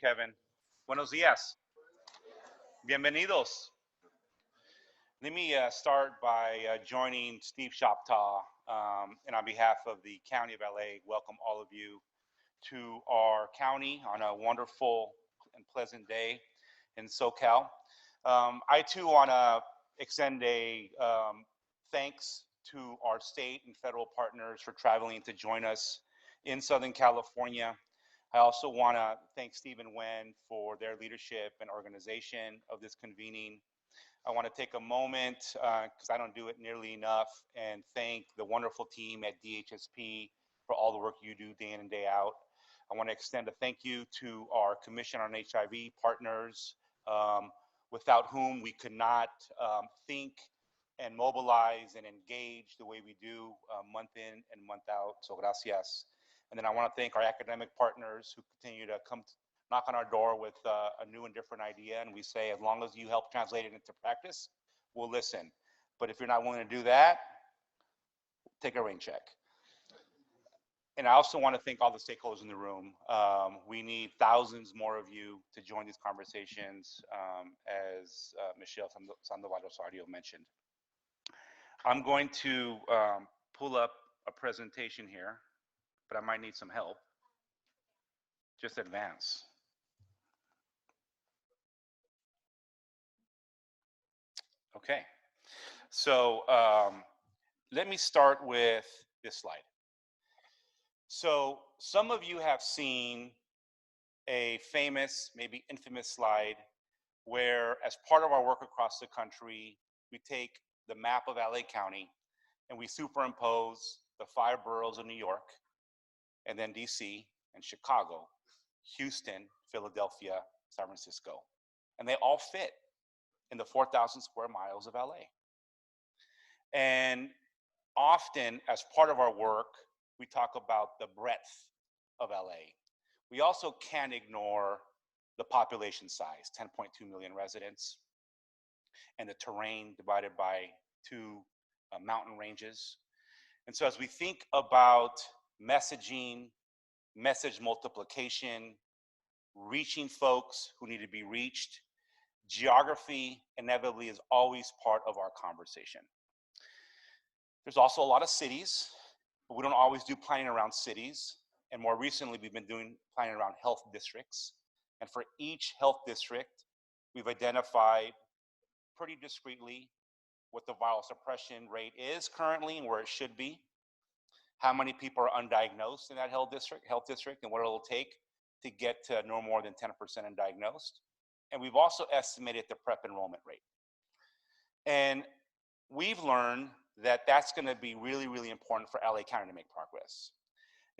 Kevin. Buenos días. Bienvenidos. Let me start by joining Steve Shoptaw, and on behalf of the County of LA, welcome all of you to our county on a wonderful and pleasant day in SoCal. I too want to extend a thanks to our state and federal partners for traveling to join us in Southern California. I also want to thank Steve and Wen for their leadership and organization of this convening. I want to take a moment, because I don't do it nearly enough, and thank the wonderful team at DHSP for all the work you do day in and day out. I want to extend a thank you to our Commission on HIV partners, without whom we could not think and mobilize and engage the way we do month in and month out. So gracias. And then I want to thank our academic partners who continue to come knock on our door with a new and different idea. And we say, as long as you help translate it into practice, we'll listen. But if you're not willing to do that, take a rain check. And I also want to thank all the stakeholders in the room. We need thousands more of you to join these conversations, as Michelle Sandoval-Rosario mentioned. I'm going to pull up a presentation here, but I might need some help. Just advance. Okay, so let me start with this slide. So some of you have seen a famous, maybe infamous slide where, as part of our work across the country, we take the map of LA County and we superimpose the 5 boroughs of New York, and then DC and Chicago, Houston, Philadelphia, San Francisco. And they all fit in the 4,000 square miles of LA. And often, as part of our work, we talk about the breadth of LA. We also can't ignore the population size, 10.2 million residents, and the terrain divided by 2 mountain ranges. And so as we think about messaging, message multiplication, reaching folks who need to be reached, geography inevitably is always part of our conversation. There's also a lot of cities, but we don't always do planning around cities. And more recently, we've been doing planning around health districts. And for each health district, we've identified pretty discreetly what the viral suppression rate is currently and where it should be, how many people are undiagnosed in that health district, and what it'll take to get to no more than 10% undiagnosed. And we've also estimated the PrEP enrollment rate. And we've learned that that's going to be really, really important for LA County to make progress.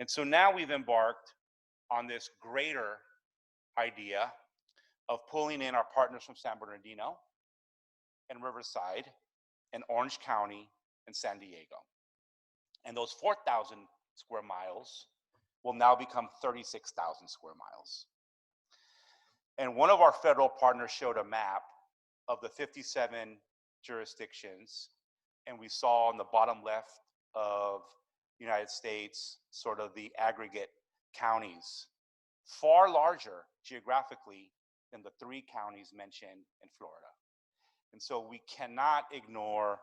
And so now we've embarked on this greater idea of pulling in our partners from San Bernardino and Riverside and Orange County and San Diego. And those 4,000 square miles will now become 36,000 square miles. And one of our federal partners showed a map of the 57 jurisdictions, and we saw on the bottom left of the United States sort of the aggregate counties, far larger geographically than the 3 counties mentioned in Florida. And so we cannot ignore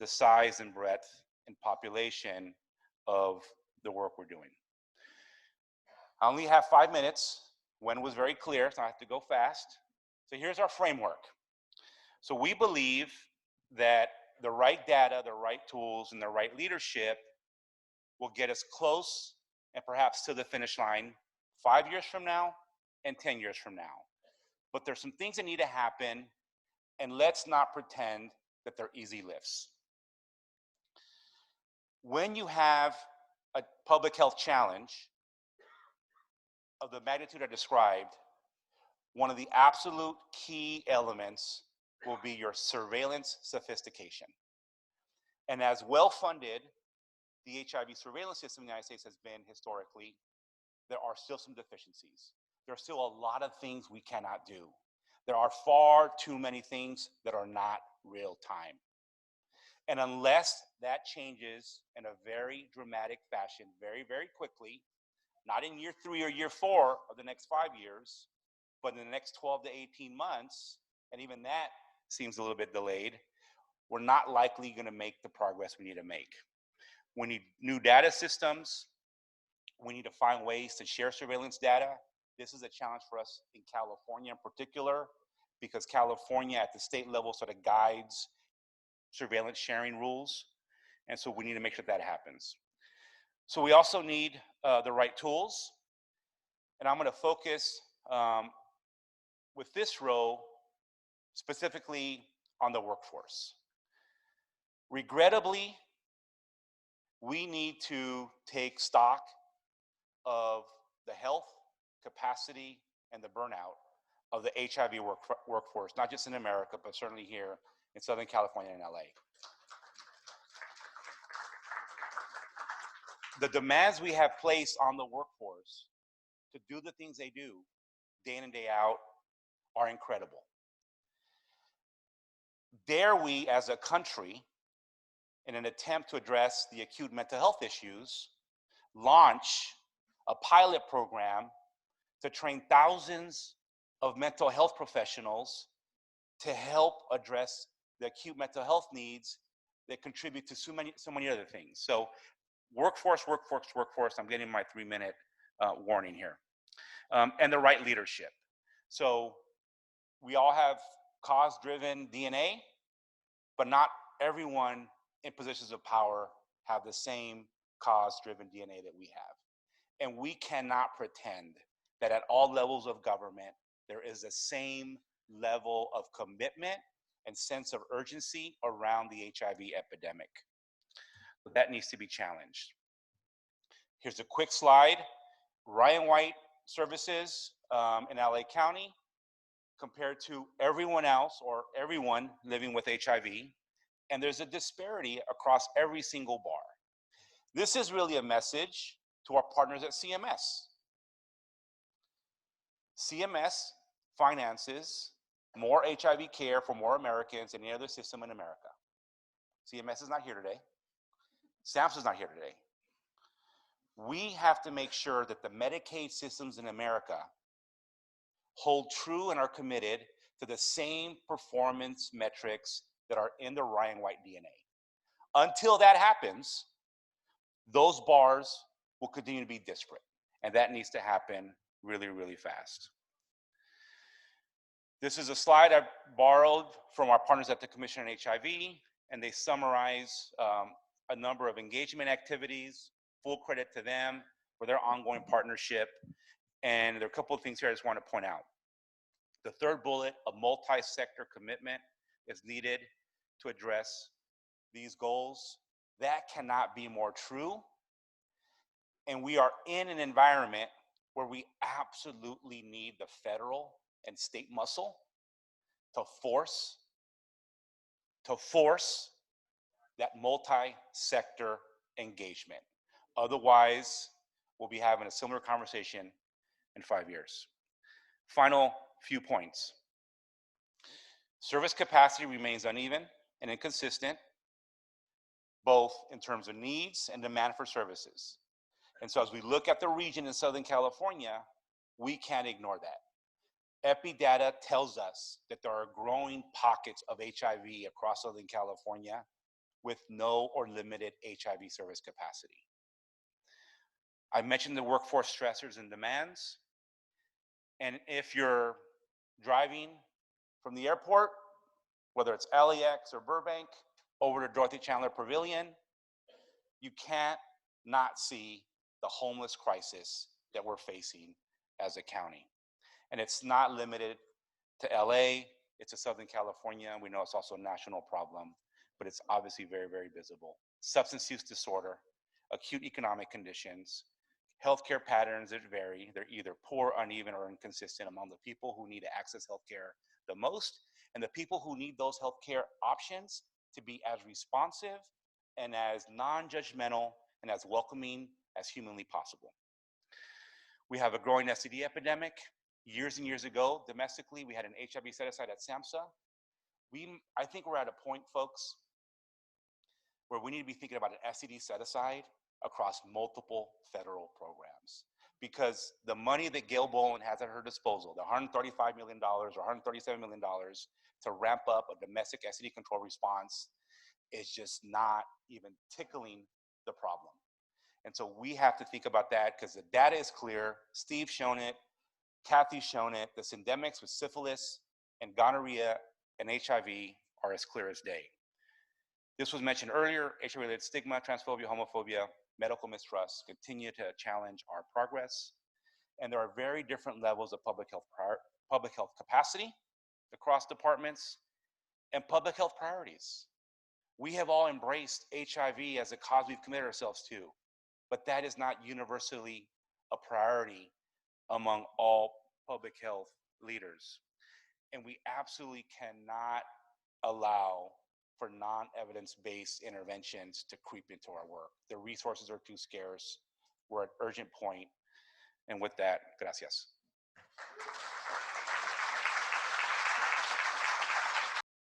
the size and breadth and population of the work we're doing. I only have 5 minutes. Wen was very clear, so I have to go fast. So here's our framework. So we believe that the right data, the right tools, and the right leadership will get us close and perhaps to the finish line 5 years from now and 10 years from now. But there's some things that need to happen, and let's not pretend that they're easy lifts. When you have a public health challenge of the magnitude I described, one of the absolute key elements will be your surveillance sophistication. And as well-funded the HIV surveillance system in the United States has been historically, there are still some deficiencies. There are still a lot of things we cannot do. There are far too many things that are not real time. And unless that changes in a very dramatic fashion, very, very quickly, not in year 3 or year 4 of the next 5 years, But in the next 12 to 18 months, and even that seems a little bit delayed, we're not likely going to make the progress we need to make. We need new data systems. We need to find ways to share surveillance data. This is a challenge for us in California in particular, because California at the state level sort of guides surveillance sharing rules. And so we need to make sure that happens. So we also need the right tools. And I'm going to focus with this row specifically on the workforce. Regrettably, we need to take stock of the health, capacity, and the burnout of the HIV workforce, not just in America, but certainly here in Southern California and LA. The demands we have placed on the workforce to do the things they do day in and day out are incredible. Dare we as a country, in an attempt to address the acute mental health issues, launch a pilot program to train thousands of mental health professionals to help address the acute mental health needs that contribute to so many other things. So workforce, I'm getting my 3-minute warning here. And the right leadership. So we all have cause-driven DNA, but not everyone in positions of power have the same cause-driven DNA that we have. And we cannot pretend that at all levels of government, there is the same level of commitment and sense of urgency around the HIV epidemic. But that needs to be challenged. Here's a quick slide. Ryan White services in LA County compared to everyone else or everyone living with HIV. And there's a disparity across every single bar. This is really a message to our partners at CMS. CMS finances more HIV care for more Americans than any other system in America. CMS is not here today. SAMHSA is not here today. We have to make sure that the Medicaid systems in America hold true and are committed to the same performance metrics that are in the Ryan White DNA. Until that happens, those bars will continue to be disparate, and that needs to happen really, really fast. This is a slide I borrowed from our partners at the Commission on HIV, and they summarize a number of engagement activities. Full credit to them for their ongoing partnership. And there are a couple of things here I just want to point out. The third bullet, a multi-sector commitment is needed to address these goals. That cannot be more true. And we are in an environment where we absolutely need the federal and state muscle to force that multi-sector engagement. Otherwise, we'll be having a similar conversation in 5 years. Final few points. Service capacity remains uneven and inconsistent, both in terms of needs and demand for services. And so as we look at the region in Southern California, we can't ignore that. Epidata tells us that there are growing pockets of HIV across Southern California with no or limited HIV service capacity. I mentioned the workforce stressors and demands. And if you're driving from the airport, whether it's LAX or Burbank, over to Dorothy, Chandler, Pavilion, you can't not see the homeless crisis that we're facing as a county. And it's not limited to LA, it's to Southern California. We know it's also a national problem, but it's obviously very, very visible. Substance use disorder, acute economic conditions, healthcare patterns that vary. They're either poor, uneven, or inconsistent among the people who need to access healthcare the most, and the people who need those healthcare options to be as responsive and as non-judgmental and as welcoming as humanly possible. We have a growing STD epidemic. Years and years ago, domestically, we had an HIV set-aside at SAMHSA. I think we're at a point, folks, where we need to be thinking about an STD set-aside across multiple federal programs. because the money that Gail Bowen has at her disposal, the $135 million or $137 million to ramp up a domestic STD control response, is just not even tickling the problem. And so we have to think about that because the data is clear. Steve's shown it, Kathy's shown it. The syndemics with syphilis and gonorrhea and HIV are as clear as day. This was mentioned earlier, HIV-related stigma, transphobia, homophobia, medical mistrust continue to challenge our progress. And there are very different levels of public health capacity across departments and public health priorities. We have all embraced HIV as a cause we've committed ourselves to, but that is not universally a priority among all public health leaders. And we absolutely cannot allow for non-evidence-based interventions to creep into our work. The resources are too scarce. We're at urgent point. And with that, gracias.